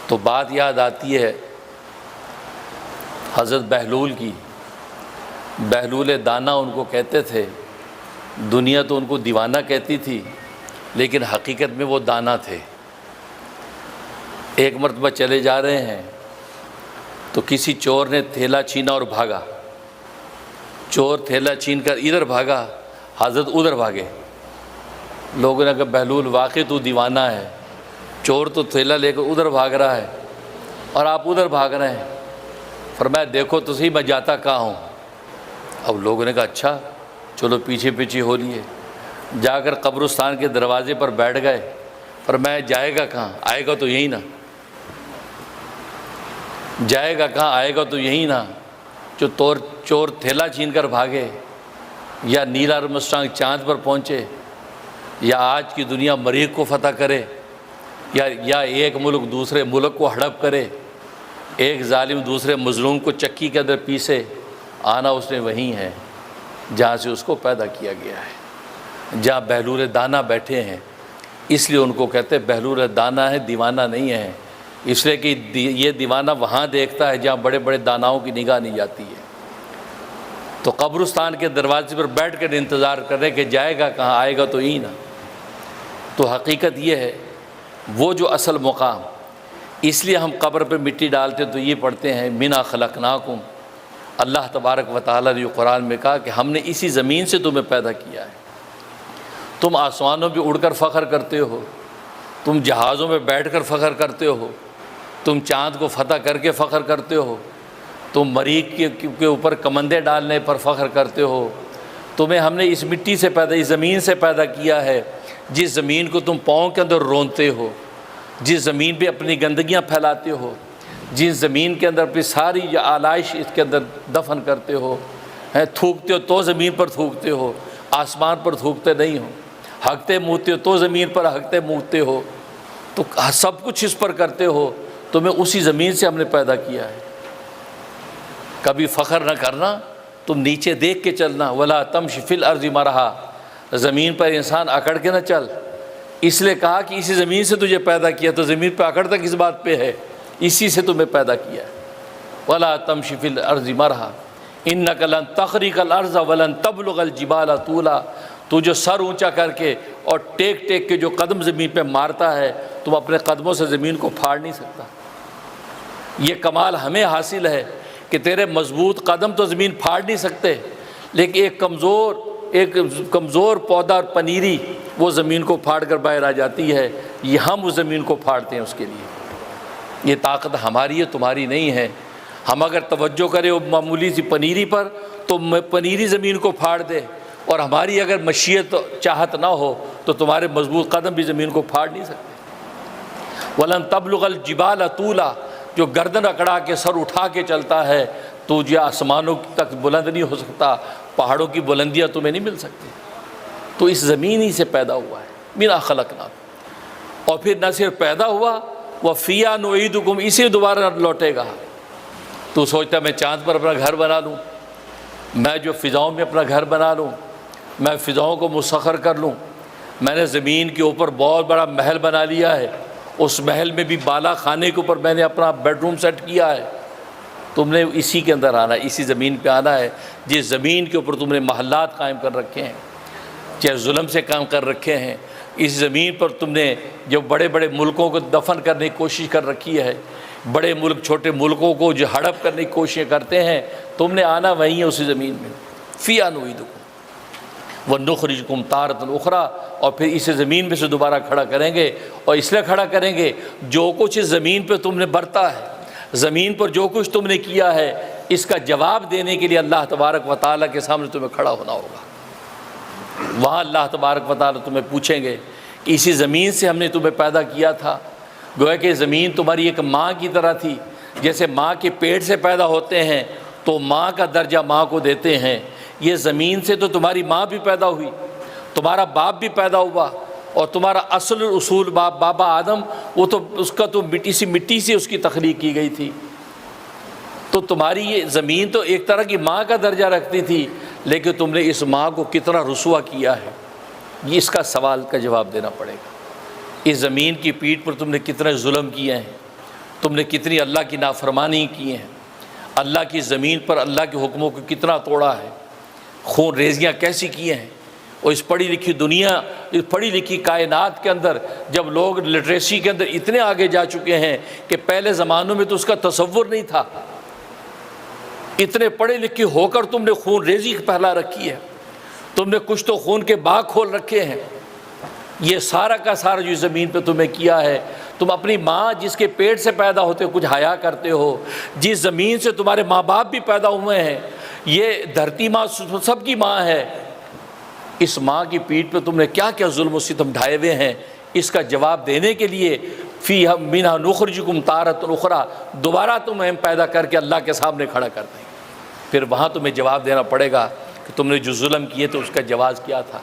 تو بات یاد آتی ہے حضرت بہلول کی۔ بہلول دانا ان کو کہتے تھے، دنیا تو ان کو دیوانہ کہتی تھی لیکن حقیقت میں وہ دانا تھے۔ ایک مرتبہ چلے جا رہے ہیں تو کسی چور نے تھیلا چھینا اور بھاگا۔ چور تھیلا چھین کر ادھر بھاگا، حضرت ادھر بھاگے۔ لوگوں نے کہا بہلول واقعی تو دیوانہ ہے، چور تو تھیلا لے کر ادھر بھاگ رہا ہے اور آپ ادھر بھاگ رہے ہیں۔ فرمایا دیکھو تو صحیح میں جاتا کہاں ہوں۔ اب لوگوں نے کہا اچھا چلو پیچھے پیچھے ہو لیے، جا کر قبرستان کے دروازے پر بیٹھ گئے۔ فرمایا جائے گا کہاں، آئے گا تو یہی نا، جائے گا کہاں، آئے گا تو یہی نا۔ جو چور تھیلا چھین کر بھاگے، یا نیل آرمسٹرانگ چاند پر پہنچے، یا آج کی دنیا مریخ کو فتح کرے، یا ایک ملک دوسرے ملک کو ہڑپ کرے، ایک ظالم دوسرے مظلوم کو چکی کے اندر پیسے، آنا اس نے وہیں ہے جہاں سے اس کو پیدا کیا گیا ہے، جہاں بہلول دانا بیٹھے ہیں۔ اس لیے ان کو کہتے ہیں بہلول دانا ہے، دیوانہ نہیں ہے، اس لیے کہ یہ دیوانہ وہاں دیکھتا ہے جہاں بڑے بڑے داناؤں کی نگاہ نہیں جاتی ہے۔ تو قبرستان کے دروازے پر بیٹھ کر انتظار کر رہے کہ جائے گا کہاں، آئے گا تو ہی نا۔ تو حقیقت یہ ہے وہ جو اصل مقام، اس لیے ہم قبر پہ مٹی ڈالتے تو یہ پڑھتے ہیں منا خلقناکم۔ اللہ تبارک و تعالیٰ نے قرآن میں کہا کہ ہم نے اسی زمین سے تمہیں پیدا کیا ہے۔ تم آسمانوں پہ اڑ کر فخر کرتے ہو، تم جہازوں میں بیٹھ کر فخر کرتے ہو، تم چاند کو فتح کر کے فخر کرتے ہو، تم مریخ کے اوپر کمندے ڈالنے پر فخر کرتے ہو۔ تمہیں ہم نے اس مٹی سے پیدا، اس زمین سے پیدا کیا ہے، جس زمین کو تم پاؤں کے اندر رونتے ہو، جس زمین پہ اپنی گندگیاں پھیلاتے ہو، جس زمین کے اندر اپنی ساری آلائش اس کے اندر دفن کرتے ہو، تھوکتے ہو تو زمین پر تھوکتے ہو، آسمان پر تھوکتے نہیں ہو، ہگتے موتے ہو تو زمین پر ہگتے موتے ہو، تو سب کچھ اس پر کرتے ہو۔ تمہیں اسی زمین سے ہم نے پیدا کیا ہے۔ کبھی فخر نہ کرنا، تم نیچے دیکھ کے چلنا، ولا تمش فی الارض مرحا، زمین پر انسان اکڑ کے نہ چل۔ اس لیے کہا کہ اسی زمین سے تجھے پیدا کیا، تو زمین پہ اکڑ تک اس بات پہ ہے، اسی سے تمہیں پیدا کیا ہے۔ ولا تمش فی الارض مرحا انک لن تخرق الارض ولن تبلغ الجبال طولا۔ تو جو سر اونچا کر کے اور ٹیک ٹیک کے جو قدم زمین پہ مارتا ہے، تم اپنے قدموں سے زمین کو پھاڑ نہیں سکتا۔ یہ کمال ہمیں حاصل ہے کہ تیرے مضبوط قدم تو زمین پھاڑ نہیں سکتے، لیکن ایک کمزور پودا اور پنیری وہ زمین کو پھاڑ کر باہر آ جاتی ہے۔ یہ ہم اس زمین کو پھاڑتے ہیں اس کے لیے۔ یہ طاقت ہماری ہے، تمہاری نہیں ہے۔ ہم اگر توجہ کریں وہ معمولی سی پنیری پر تو پنیری زمین کو پھاڑ دے، اور ہماری اگر مشیت چاہت نہ ہو تو تمہارے مضبوط قدم بھی زمین کو پھاڑ نہیں سکتے۔ وَلَن تَبْلُغَ الْجِبَالَ طُولًا، جو گردن اکڑا کے سر اٹھا کے چلتا ہے تو یہ آسمانوں تک بلند نہیں ہو سکتا، پہاڑوں کی بلندیاں تمہیں نہیں مل سکتی۔ تو اس زمین ہی سے پیدا ہوا ہے، مِنْ خَلَقْنَاكُمْ۔ اور پھر نہ صرف پیدا ہوا، وَفِيهَا نُعِيدُكُمْ، اسے دوبارہ لوٹے گا۔ تو سوچتا میں چاند پر اپنا گھر بنا لوں، میں جو فضاؤں میں اپنا گھر بنا لوں، میں فضاؤں کو مسخر کر لوں، میں نے زمین کے اوپر بہت بڑا محل بنا لیا ہے، اس محل میں بھی بالا خانے کے اوپر میں نے اپنا بیڈ روم سیٹ کیا ہے۔ تم نے اسی کے اندر آنا ہے، اسی زمین پہ آنا ہے جس زمین کے اوپر تم نے محلات قائم کر رکھے ہیں، چاہے ظلم سے کام کر رکھے ہیں۔ اس زمین پر تم نے جو بڑے بڑے ملکوں کو دفن کرنے کی کوشش کر رکھی ہے، بڑے ملک چھوٹے ملکوں کو جو ہڑپ کرنے کی کوششیں کرتے ہیں، تم نے آنا وہیں ہے اسی زمین میں۔ فِيهَا نُعِيدُكُمْ وَنُخْرِجُكُمْ تَارَةً أُخْرَىٰ، اور پھر اسے زمین میں سے دوبارہ کھڑا کریں گے۔ اور اس لیے کھڑا کریں گے جو کچھ اس زمین پہ تم نے برتا ہے، زمین پر جو کچھ تم نے کیا ہے، اس کا جواب دینے کے لیے اللہ تبارک و تعالیٰ کے سامنے تمہیں کھڑا ہونا ہوگا۔ وہاں اللہ تبارک و تعالیٰ تمہیں پوچھیں گے کہ اسی زمین سے ہم نے تمہیں پیدا کیا تھا۔ گویا کہ زمین تمہاری ایک ماں کی طرح تھی، جیسے ماں کے پیٹ سے پیدا ہوتے ہیں تو ماں کا درجہ ماں کو دیتے ہیں، یہ زمین سے تو تمہاری ماں بھی پیدا ہوئی، تمہارا باپ بھی پیدا ہوا، اور تمہارا اصل اصول بابا آدم، وہ تو اس کا تو مٹی سے اس کی تخلیق کی گئی تھی۔ تو تمہاری یہ زمین تو ایک طرح کی ماں کا درجہ رکھتی تھی، لیکن تم نے اس ماں کو کتنا رسوا کیا ہے، یہ اس کا سوال کا جواب دینا پڑے گا۔ اس زمین کی پیٹھ پر تم نے کتنے ظلم کیے ہیں، تم نے کتنی اللہ کی نافرمانی کی ہیں، اللہ کی زمین پر اللہ کے حکموں کو کتنا توڑا ہے، خون ریزیاں کیسی کی ہیں۔ اور اس پڑھی لکھی دنیا، اس پڑھی لکھی کائنات کے اندر جب لوگ لٹریسی کے اندر اتنے آگے جا چکے ہیں کہ پہلے زمانوں میں تو اس کا تصور نہیں تھا، اتنے پڑھے لکھے ہو کر تم نے خون ریزی پھیلا رکھی ہے، تم نے کچھ تو خون کے باغ کھول رکھے ہیں۔ یہ سارا کا سارا جو زمین پہ تمہیں کیا ہے، تم اپنی ماں جس کے پیٹ سے پیدا ہوتے کچھ حیا کرتے ہو، جس زمین سے تمہارے ماں باپ بھی پیدا ہوئے ہیں، یہ دھرتی ماں سب کی ماں ہے، اس ماں کی پیٹھ پہ تم نے کیا کیا ظلم و ستم ڈھائے ہوئے ہیں، اس کا جواب دینے کے لیے فیہا منہا نخرجکم تارۃ اخری، دوبارہ تمہیں پیدا کر کے اللہ کے سامنے کھڑا کر دیں، پھر وہاں تمہیں جواب دینا پڑے گا کہ تم نے جو ظلم کیے تو اس کا جواز کیا تھا۔